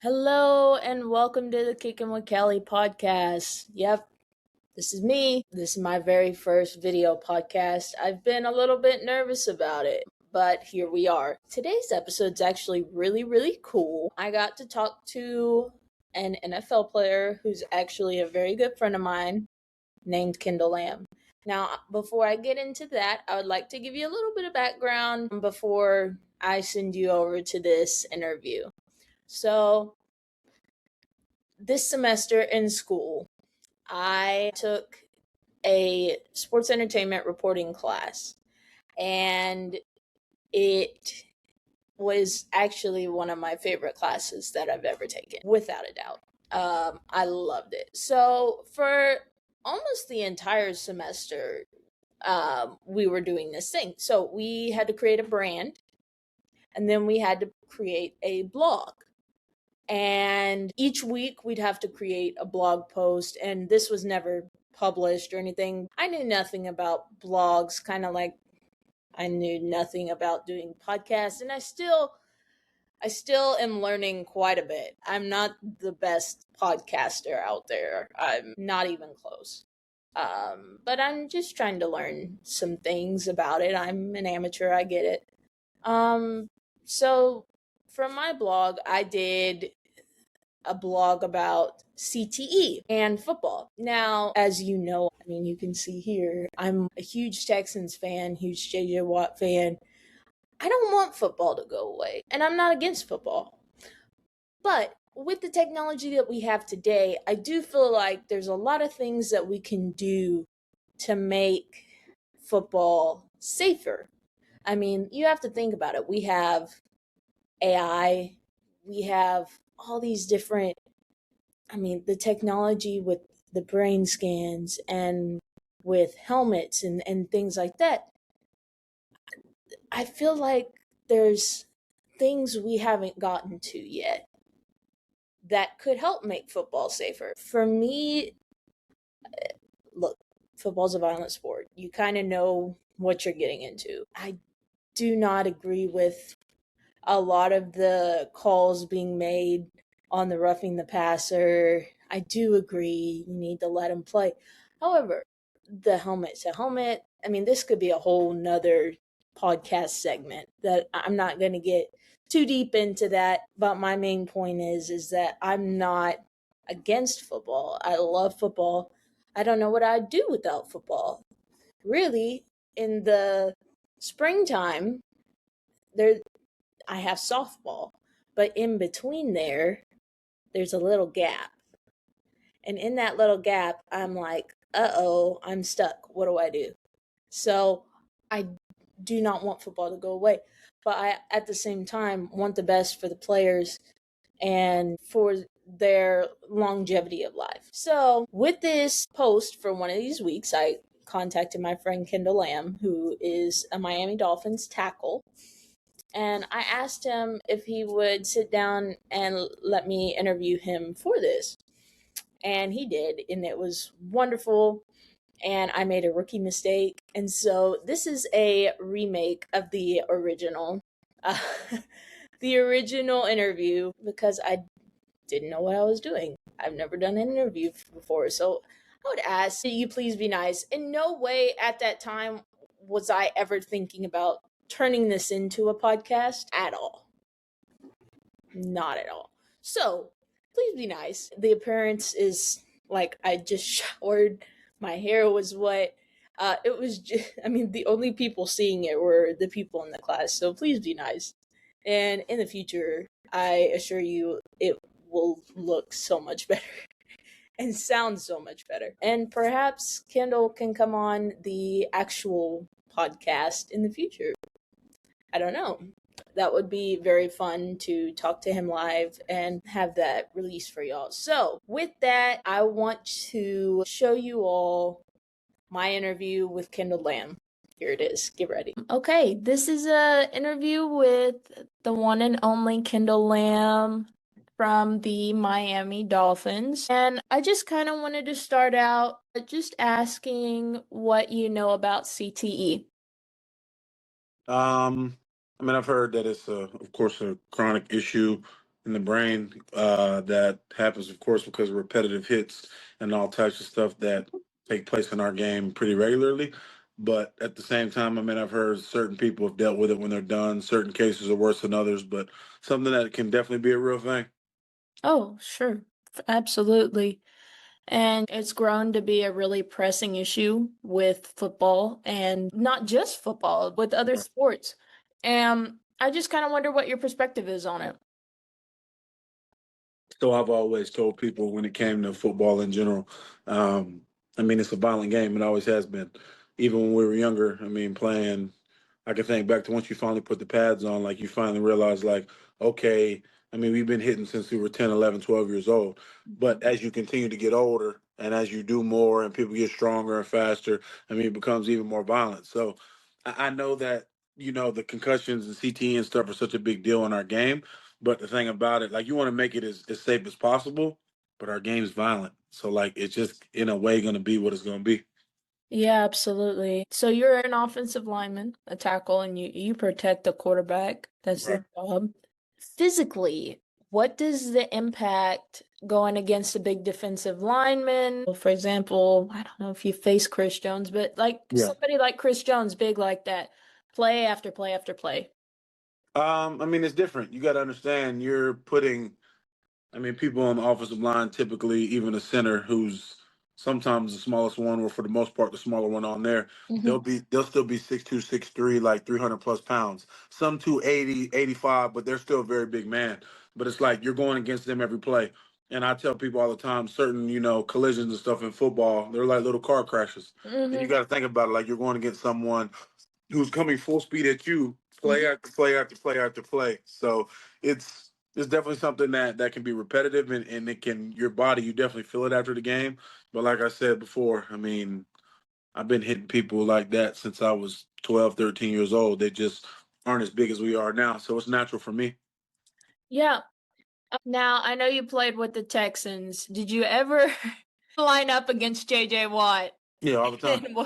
Hello and welcome to the Kickin' with Kelly podcast. Yep, this is me. This is my very first video podcast. I've been a little bit nervous about it, but here we are. Today's episode's actually really cool. I got to talk to an NFL player who's actually a very good friend of mine named Kendall Lamm. Now, before I get into that, I would like to give you a little bit of background before I send you over to this interview. So, this semester in school, I took a sports entertainment reporting class, and it was actually one of my favorite classes that I've ever taken, without a doubt. I loved it. So, for almost the entire semester, we were doing this thing. So, we had to create a brand, and then we had to create a blog. And each week we'd have to create a blog post, and this was never published or anything. I knew nothing about blogs, kind of like I knew nothing about doing podcasts, and I still am learning quite a bit. I'm not the best podcaster out there. I'm not even close. But I'm just trying to learn some things about it. I'm an amateur, I get it. So from my blog, I did a blog about CTE and football. Now, as you know, you can see here, I'm a huge Texans fan, huge JJ Watt fan. I don't want football to go away, and I'm not against football. But with the technology that we have today, I do feel like there's a lot of things that we can do to make football safer. You have to think about it. We have AI, we have all these different, the technology with the brain scans and with helmets and things like that. I feel like there's things we haven't gotten to yet that could help make football safer. For me, look, football's a violent sport. You kind of know what you're getting into. I do not agree with a lot of the calls being made on the roughing the passer. I do agree you need to let him play. However, the helmet to helmet, this could be a whole nother podcast segment that I'm not going to get too deep into that. But my main point is that I'm not against football. I love football. I don't know what I'd do without football. Really, in the springtime, I have softball, but in between there's a little gap. And in that little gap, I'm like, uh-oh, I'm stuck. What do I do? So I do not want football to go away, but I, at the same time, want the best for the players and for their longevity of life. So with this post for one of these weeks, I contacted my friend Kendall Lamm, who is a Miami Dolphins tackle. And I asked him if he would sit down and let me interview him for this. And he did, and it was wonderful. And I made a rookie mistake. And so this is a remake of the original, the original interview, because I didn't know what I was doing. I've never done an interview before. So I would ask, you please be nice. In no way at that time was I ever thinking about turning this into a podcast at all. Not at all. So please be nice. The appearance is like I just showered. My hair was wet. It was just, the only people seeing it were the people in the class. So please be nice. And in the future, I assure you, it will look so much better and sound so much better. And perhaps Kendall can come on the actual podcast in the future. I don't know. That would be very fun to talk to him live and have that released for y'all. So with that, I want to show you all my interview with Kendall Lamm. Here it is. Get ready. Okay, this is an interview with the one and only Kendall Lamm from the Miami Dolphins. And I just kind of wanted to start out just asking what you know about CTE. I've heard that it's, of course, a chronic issue in the brain that happens, of course, because of repetitive hits and all types of stuff that take place in our game pretty regularly. But at the same time, I mean, I've heard certain people have dealt with it when they're done. Certain cases are worse than others, but something that can definitely be a real thing. Oh, sure. Absolutely. And it's grown to be a really pressing issue with football and not just football, with other sports. And I just kind of wonder what your perspective is on it. So I've always told people when it came to football in general, um, I mean, it's a violent game. It always has been. Even when we were younger, I mean, playing, I can think back to once you finally put the pads on, like you finally realize, like, okay, I mean, we've been hitting since we were 10, 11, 12 years old. But as you continue to get older and as you do more and people get stronger and faster, I mean, it becomes even more violent. So I know that, the concussions and CTE and stuff are such a big deal in our game. But the thing about it, like you want to make it as safe as possible, but our game's violent. So like it's just in a way gonna be what it's gonna be. Yeah, absolutely. So you're an offensive lineman, a tackle, and you protect the quarterback. That's Right. their job. Physically, what does the impact going against a big defensive lineman? Well, for example, I don't know if you face Chris Jones, but like Yeah. somebody like Chris Jones, big like that, play after play after play. I mean it's different. You gotta understand you're putting I mean, people on the offensive line, typically, even a center who's sometimes the smallest one, or for the most part, the smaller one on there, Hmm. they'll still be 6'2", 6'3", like 300 plus pounds. Some 280, 85, but they're still a very big man. But it's like you're going against them every play. And I tell people all the time, certain, collisions and stuff in football, they're like little car crashes. And you Hmm. got to think about it like you're going against someone who's coming full speed at you, play Hmm. after play after play after play. So it's definitely something that can be repetitive and it can your body you definitely feel it after the game. But like I said before, I mean, I've been hitting people like that since I was 12, 13 years old. They just aren't as big as we are now. So it's natural for me. Yeah. Now, I know you played with the Texans. Did you ever line up against JJ Watt? Yeah, all the time. And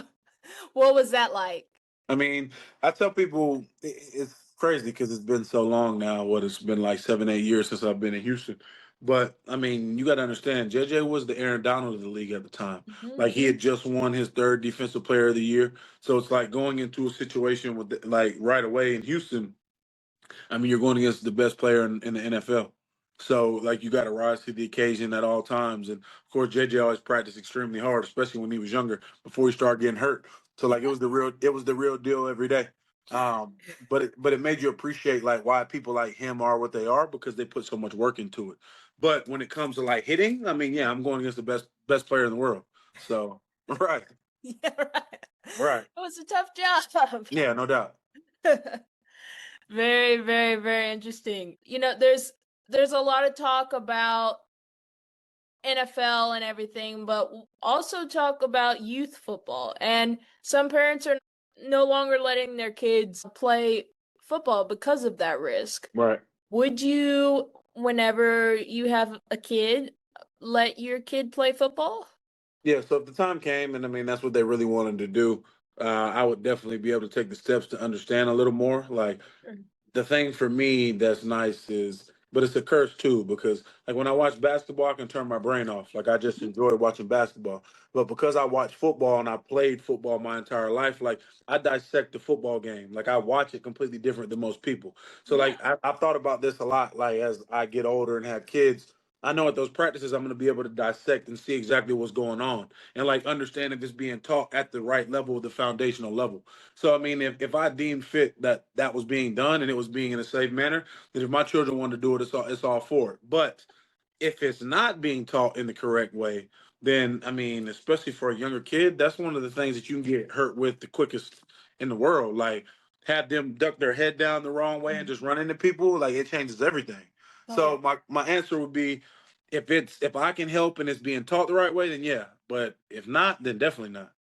what was that like? I mean, I tell people it's crazy because it's been so long now. What it's been like 7, 8 years since I've been in Houston. But I mean, you got to understand, JJ was the Aaron Donald of the league at the time. Hmm. Like he had just won his third Defensive Player of the Year. So it's like going into a situation with like right away in Houston. I mean, you're going against the best player in the NFL. So, like, you got to rise to the occasion at all times. And of course, JJ always practiced extremely hard, especially when he was younger, before he started getting hurt. So, like, it was the real deal every day. But it made you appreciate like why people like him are what they are because they put so much work into it. But when it comes to like hitting, I mean, yeah, I'm going against the best player in the world. So, right, Yeah, right. right, It was a tough job. yeah, no doubt. Very, very, very interesting. There's a lot of talk about NFL and everything, but also talk about youth football. And some parents are no longer letting their kids play football because of that risk. Right. Would you, whenever you have a kid, let your kid play football? Yeah, so if the time came, and I mean that's what they really wanted to do, I would definitely be able to take the steps to understand a little more. Like Sure. the thing for me that's nice is, but it's a curse too because like when I watch basketball, I can turn my brain off. Like I just enjoy watching basketball. But because I watch football and I played football my entire life, like I dissect the football game. Like I watch it completely different than most people. So Yeah. like I've thought about this a lot. Like as I get older and have kids. I know at those practices I'm going to be able to dissect and see exactly what's going on and like understand if it's being taught at the right level, the foundational level. So I mean, if I deemed fit that that was being done and it was being in a safe manner, then if my children want to do it, it's all for it. But if it's not being taught in the correct way, then I mean, especially for a younger kid, that's one of the things that you can get hurt with the quickest in the world. Like have them duck their head down the wrong way and Mhm. just run into people, like it changes everything. Oh So yeah. my answer would be if I can help and it's being taught the right way, then yeah. But if not, then definitely not.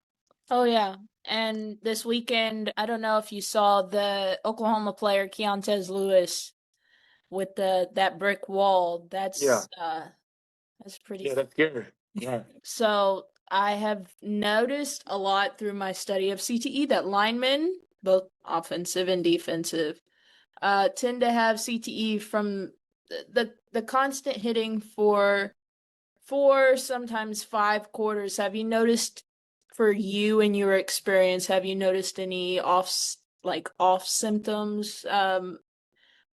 Oh yeah. And this weekend, I don't know if you saw the Oklahoma player Keontez Lewis with the that brick wall. Yeah. That's pretty. Yeah, that's scary. Right. So I have noticed a lot through my study of CTE that linemen, both offensive and defensive, tend to have CTE from the the constant hitting for 4, sometimes 5 quarters, have you noticed, for you and your experience, have you noticed any off symptoms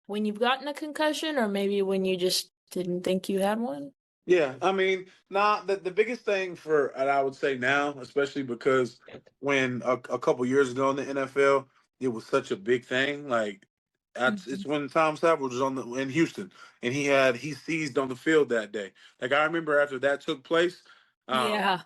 when you've gotten a concussion, or maybe when you just didn't think you had one? Yeah, I mean, the biggest thing for and I would say now, especially because when a couple years ago in the NFL, it was such a big thing. Like, it's Mhm. when Tom Savage was in Houston, and he seized on the field that day. Like, I remember after that took place, Yeah.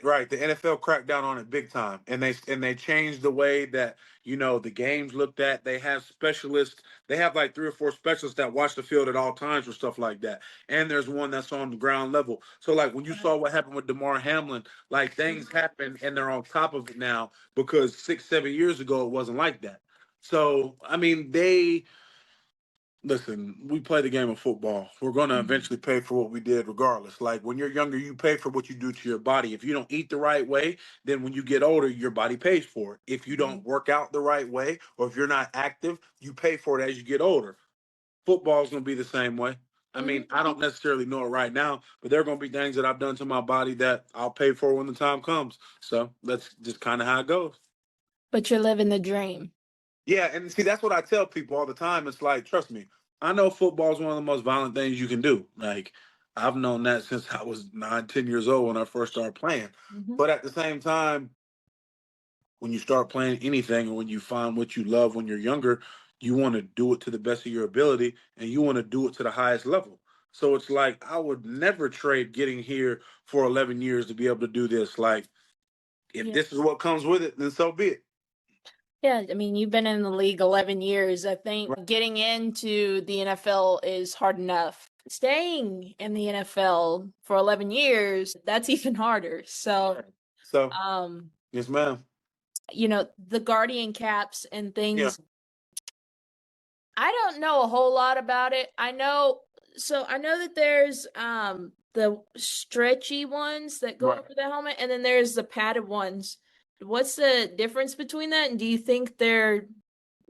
right, the NFL cracked down on it big time, and they changed the way that the games looked at. They have specialists. They have like 3 or 4 specialists that watch the field at all times for stuff like that, and there's one that's on the ground level. So like when you saw what happened with DeMar Hamlin, like things happen and they're on top of it now because 6, 7 years ago it wasn't like that. So I mean, they listen. We play the game of football. We're going to Mhm. eventually pay for what we did, regardless. Like when you're younger, you pay for what you do to your body. If you don't eat the right way, then when you get older, your body pays for it. If you don't work out the right way, or if you're not active, you pay for it as you get older. Football's gonna be the same way. I mean, Mhm. I don't necessarily know it right now, but there are gonna be things that I've done to my body that I'll pay for when the time comes. So that's just kind of how it goes. But you're living the dream. Yeah, and see, that's what I tell people all the time. It's like, trust me, I know football is one of the most violent things you can do. Like, I've known that since I was 9, 10 years old when I first started playing. Mhm. But at the same time, when you start playing anything or when you find what you love when you're younger, you want to do it to the best of your ability and you want to do it to the highest level. So it's like I would never trade getting here for 11 years to be able to do this. Like if Yeah. this is what comes with it, then so be it. Yeah, I mean, you've been in the league 11 years. I think Right. getting into the NFL is hard enough. Staying in the NFL for 11 years, that's even harder. So, Right. So um, yes, ma'am. the Guardian caps and Yeah. things, I don't know a whole lot about it. I know that there's the stretchy ones that go Right. over the helmet, and then there's the padded ones. What's the difference between that? And do you think they're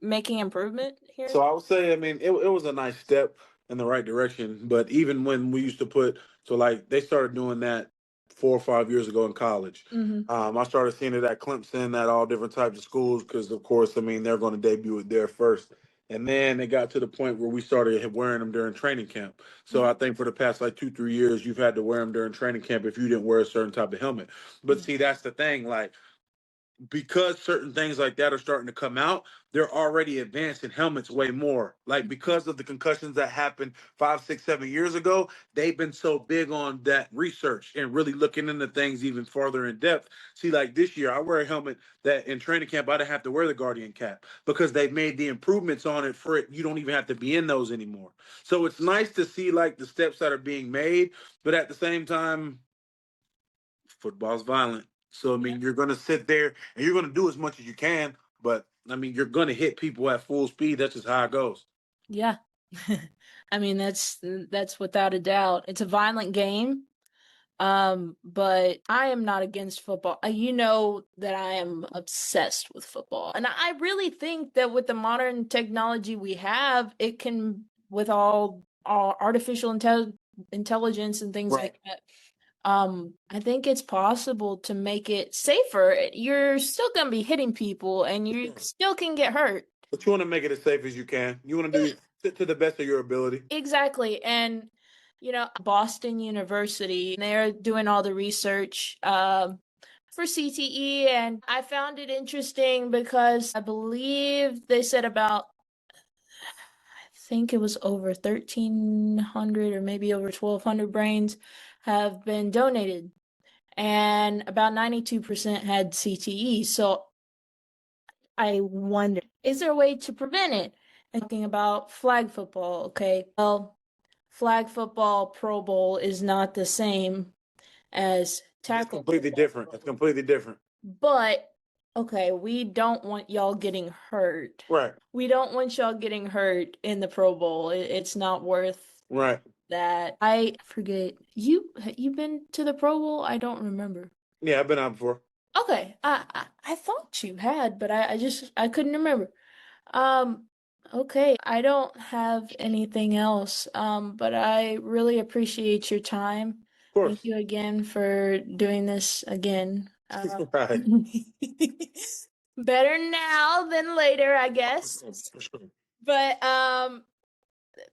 making improvement here? So I would say, I mean, it was a nice step in the right direction. But even when we used to so like they started doing that 4 or 5 years ago in college. Mhm. I started seeing it at Clemson, at all different types of schools, because of course, I mean, they're going to debut it there first. And then it got to the point where we started wearing them during training camp. So I think for the past like 2, 3 years, you've had to wear them during training camp if you didn't wear a certain type of helmet. But see, that's the thing. Like because certain things like that are starting to come out, they're already advancing helmets way more. Like because of the concussions that happened 5, 6, 7 years ago, they've been so big on that research and really looking into things even farther in depth. See, like this year, I wear a helmet that in training camp I didn't have to wear the Guardian cap because they've made the improvements on it for it. You don't even have to be in those anymore. So it's nice to see like the steps that are being made, but at the same time, football's violent. So I Yeah. mean, you're gonna sit there and you're gonna do as much as you can, but I mean, you're gonna hit people at full speed. That's just how it goes. Yeah. I mean, that's without a doubt. It's a violent game. But I am not against football. You know that I am obsessed with football. And I really think that with the modern technology we have, it can, with all artificial intelligence and things Right. like that, I think it's possible to make it safer. You're still gonna be hitting people and you Sure. still can get hurt. But you want to make it as safe as you can. You want to do it to the best of your ability. Exactly. And Boston University, they're doing all the research for CTE, and I found it interesting because I believe they said about, I think it was over 1,300 or maybe over 1,200 brains have been donated, and about 92% had CTE. So I wonder, is there a way to prevent it? And talking about flag football, okay? Well, flag football Pro Bowl is not the same as It's tackle completely football different. Pro It's Bowl. completely different. But okay, we don't want y'all getting hurt. Right. We don't want y'all getting hurt in the Pro Bowl. It's not worth Right. that. I forget. You been to the Pro Bowl? I don't remember. Yeah, I've been out before. Okay, I thought you had, but I couldn't remember. Um, Okay, I don't have anything else, but I really appreciate your time. Of Thank course. you again for doing this again. Right. Better now than later, I guess. For sure. But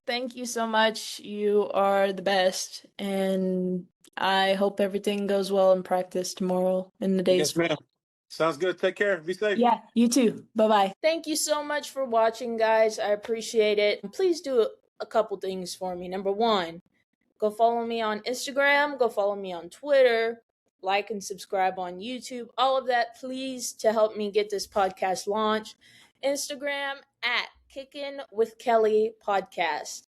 thank you so much. You are the best, and I hope everything goes well in practice tomorrow in the days. Yes, ma'am. Sounds good. Take care. Be safe. Yeah, you too. Bye bye. Thank you so much for watching, guys. I appreciate it. Please do a couple things for me. Number one, go follow me on Instagram, go follow me on Twitter, like and subscribe on YouTube. All of that, please, to help me get this podcast launched. Instagram at Kickin' with Kelly Podcast.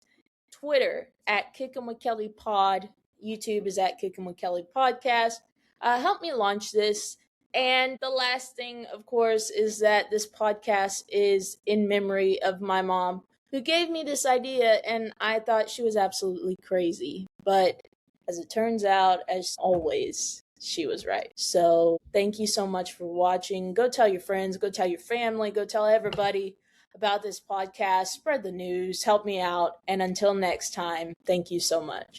Twitter at Kickin' with Kelly Pod. YouTube is at Kickin' with Kelly Podcast. Help me launch this. And the last thing, of course, is that this podcast is in memory of my mom, who gave me this idea, and I thought she was absolutely crazy. But as it turns out, as always, she was right. So thank you so much for watching. Go tell your friends, go tell your family, go tell everybody about this podcast. Spread the news, help me out. And until next time, thank you so much.